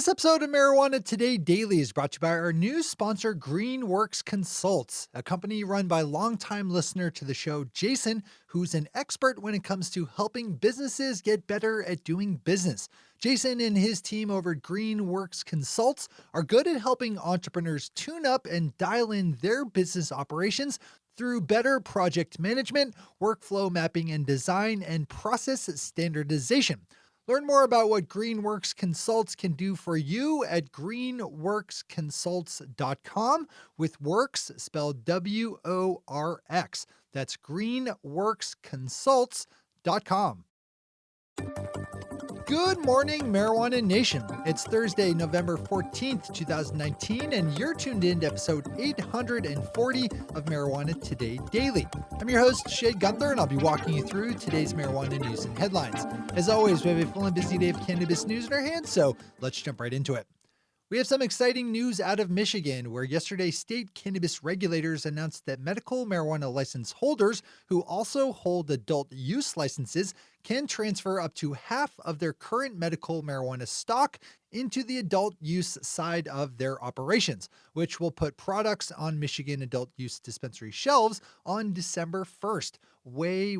This episode of Marijuana Today Daily is brought to you by our new sponsor, Greenworks Consults, a company run by longtime listener to the show, Jason, who's an expert when it comes to helping businesses get better at doing business. Jason and his team over at Greenworks Consults are good at helping entrepreneurs tune up and dial in their business operations through better project management, workflow mapping and design, and process standardization. Learn more about what Greenworks Consults can do for you at greenworksconsults.com, with works spelled W-O-R-X. That's greenworksconsults.com. Good morning, Marijuana Nation. It's Thursday, November 14th, 2019, and you're tuned in to episode 840 of Marijuana Today Daily. I'm your host, Shay Gunther, and I'll be walking you through today's marijuana news and headlines. As always, we have a full and busy day of cannabis news in our hands, so let's jump right into it. We have some exciting news out of Michigan, where yesterday state cannabis regulators announced that medical marijuana license holders who also hold adult use licenses can transfer up to half of their current medical marijuana stock into the adult use side of their operations, which will put products on Michigan adult use dispensary shelves on December 1st, way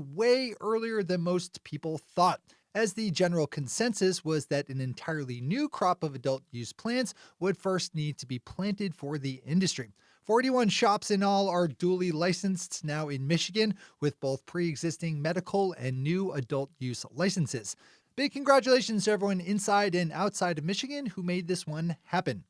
earlier than most people thought, as the general consensus was that an entirely new crop of adult use plants would first need to be planted for the industry. 41 shops in all are duly licensed now in Michigan, with both pre-existing medical and new adult use licenses. Big congratulations to everyone inside and outside of Michigan who made this one happen.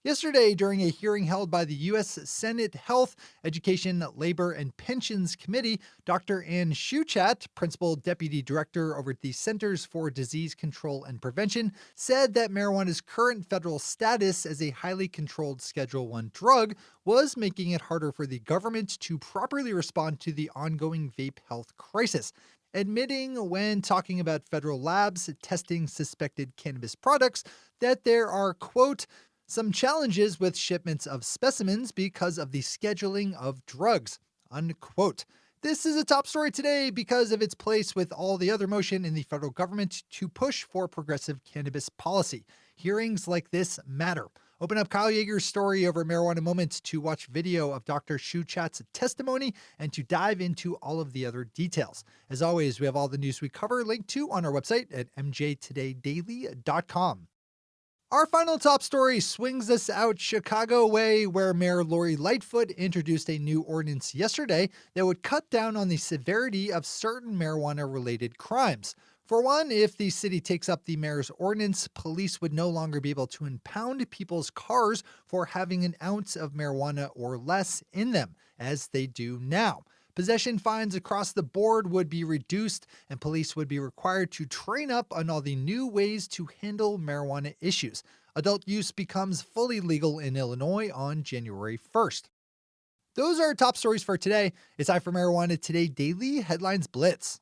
Yesterday, during a hearing held by the U.S. Senate Health, Education, Labor, and Pensions Committee, Dr. Ann Schuchat, Principal Deputy Director over at the Centers for Disease Control and Prevention, said that marijuana's current federal status as a highly controlled Schedule I drug was making it harder for the government to properly respond to the ongoing vape health crisis, admitting when talking about federal labs testing suspected cannabis products that there are, quote, some challenges with shipments of specimens because of the scheduling of drugs, unquote. This is a top story today because of its place with all the other motion in the federal government to push for progressive cannabis policy. Hearings like this matter. Open up Kyle Yeager's story over Marijuana Moment to watch video of Dr. Schuchat's testimony and to dive into all of the other details. As always, we have all the news we cover linked to on our website at mjtodaydaily.com. Our final top story swings us out Chicago way, where Mayor Lori Lightfoot introduced a new ordinance yesterday that would cut down on the severity of certain marijuana-related crimes. For one, if the city takes up the mayor's ordinance, police would no longer be able to impound people's cars for having an ounce of marijuana or less in them, as they do now. Possession fines across the board would be reduced, and police would be required to train up on all the new ways to handle marijuana issues. Adult use becomes fully legal in Illinois on January 1st. Those are our top stories for today. It's time for Marijuana Today Daily Headlines Blitz.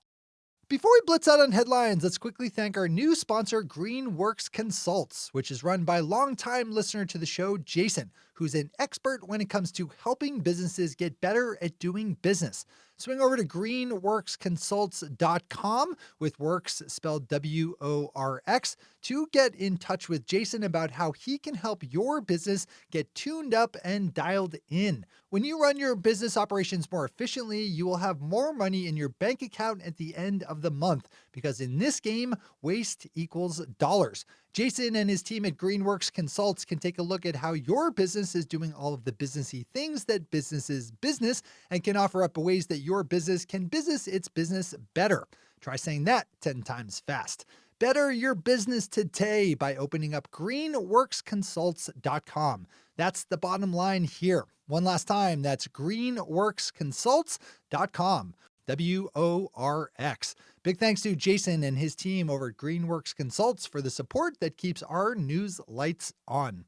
Before we blitz out on headlines, let's quickly thank our new sponsor, Greenworks Consults, which is run by longtime listener to the show, Jason, who's an expert when it comes to helping businesses get better at doing business. Swing over to greenworksconsults.com, with works spelled W-O-R-X, to get in touch with Jason about how he can help your business get tuned up and dialed in. When you run your business operations more efficiently, you will have more money in your bank account at the end of the month, because in this game, waste equals dollars. Jason and his team at Greenworks Consults can take a look at how your business is doing all of the businessy things that businesses business, and can offer up ways that your business can business its business better. Try saying that 10 times fast. Better your business today by opening up greenworksconsults.com. That's the bottom line here. One last time, that's greenworksconsults.com. W-O-R-X. Big thanks to Jason and his team over at Greenworks Consults for the support that keeps our news lights on.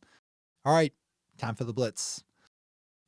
All right, time for the Blitz.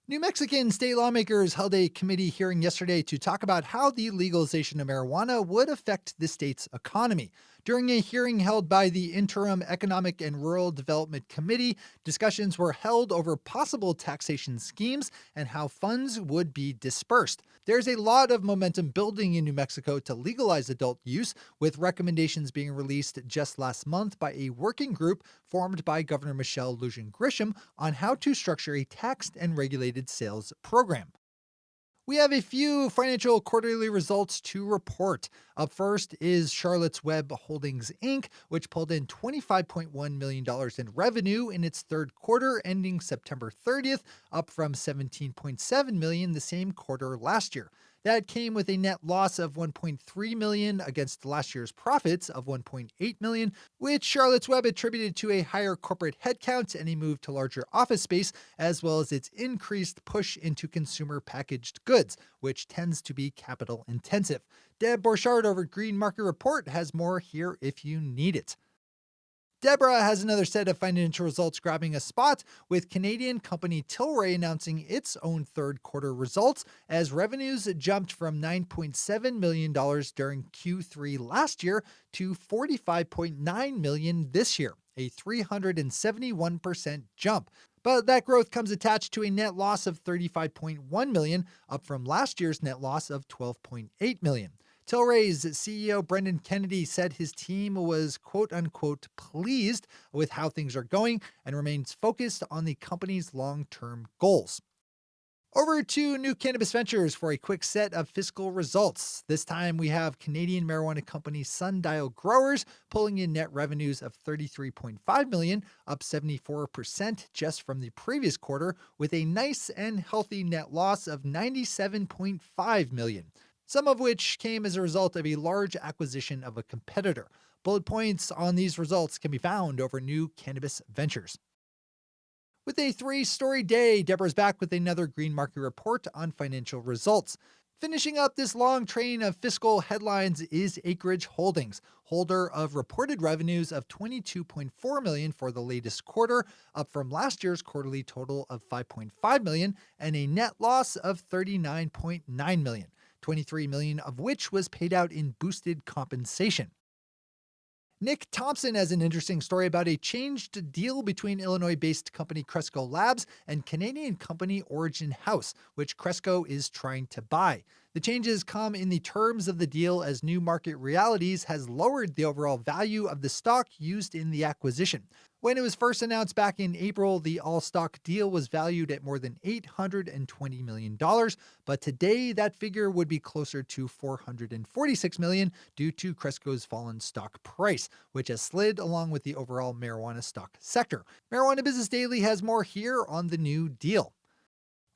New Mexican state lawmakers held a committee hearing yesterday to talk about how the legalization of marijuana would affect the state's economy. During a hearing held by the Interim Economic and Rural Development Committee, discussions were held over possible taxation schemes and how funds would be dispersed. There's a lot of momentum building in New Mexico to legalize adult use, with recommendations being released just last month by a working group formed by Governor Michelle Lujan Grisham on how to structure a taxed and regulated sales program. We have a few financial quarterly results to report. Up first is Charlotte's Web Holdings, Inc., which pulled in $25.1 million in revenue in its third quarter ending September 30th, up from $17.7 million the same quarter last year. That came with a net loss of $1.3 million against last year's profits of $1.8 million, which Charlotte's Web attributed to a higher corporate headcount and a move to larger office space, as well as its increased push into consumer packaged goods, which tends to be capital intensive. Deb Borchardt over Green Market Report has more here if you need it. Deborah has another set of financial results grabbing a spot, with Canadian company Tilray announcing its own third quarter results as revenues jumped from $9.7 million during Q3 last year to $45.9 million this year, a 371% jump. But that growth comes attached to a net loss of $35.1 million, up from last year's net loss of $12.8 million. Tilray's CEO Brendan Kennedy said his team was quote-unquote pleased with how things are going and remains focused on the company's long-term goals. Over to New Cannabis Ventures for a quick set of fiscal results. This time we have Canadian marijuana company Sundial Growers pulling in net revenues of $33.5 million, up 74% just from the previous quarter, with a nice and healthy net loss of $97.5 million. Some of which came as a result of a large acquisition of a competitor. Bullet points on these results can be found over New Cannabis Ventures. With a 3-story day, Deborah's back with another Green Market Report on financial results. Finishing up this long train of fiscal headlines is Acreage Holdings, holder of reported revenues of $22.4 million for the latest quarter, up from last year's quarterly total of $5.5 million, and a net loss of $39.9 million. $23 million of which was paid out in boosted compensation. Nick Thompson has an interesting story about a changed deal between Illinois-based company Cresco Labs and Canadian company Origin House, which Cresco is trying to buy. The changes come in the terms of the deal as New Market Realities has lowered the overall value of the stock used in the acquisition. When it was first announced back in April, the all-stock deal was valued at more than $820 million, but today that figure would be closer to $446 million due to Cresco's fallen stock price, which has slid along with the overall marijuana stock sector. Marijuana Business Daily has more here on the new deal.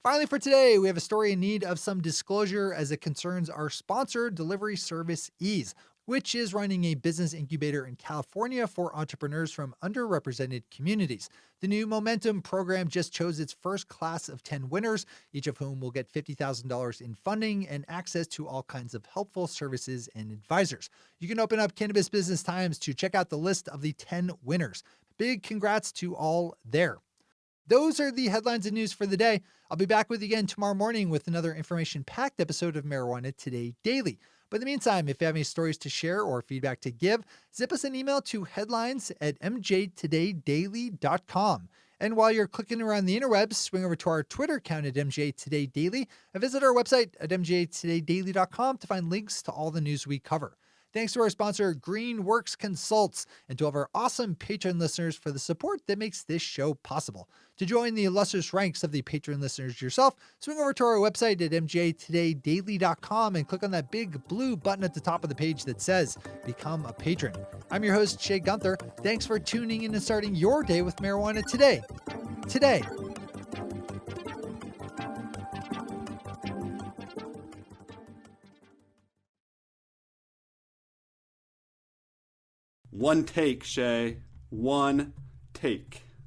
Finally, for today, we have a story in need of some disclosure as it concerns our sponsor, delivery service Ease, which is running a business incubator in California for entrepreneurs from underrepresented communities. The new Momentum program just chose its first class of 10 winners, each of whom will get $50,000 in funding and access to all kinds of helpful services and advisors. You can open up Cannabis Business Times to check out the list of the 10 winners. Big congrats to all there. Those are the headlines and news for the day. I'll be back with you again tomorrow morning with another information-packed episode of Marijuana Today Daily. But in the meantime, if you have any stories to share or feedback to give, zip us an email to headlines@mjtodaydaily.com. And while you're clicking around the interwebs, swing over to our Twitter account at MJTodayDaily and visit our website at mjtodaydaily.com to find links to all the news we cover. Thanks to our sponsor, Greenworks Consults, and to all of our awesome Patreon listeners for the support that makes this show possible. To join the illustrious ranks of the Patreon listeners yourself, swing over to our website at mjtodaydaily.com and click on that big blue button at the top of the page that says Become a Patron. I'm your host, Shay Gunther. Thanks for tuning in and starting your day with marijuana today. Today. One take, Shay. One take.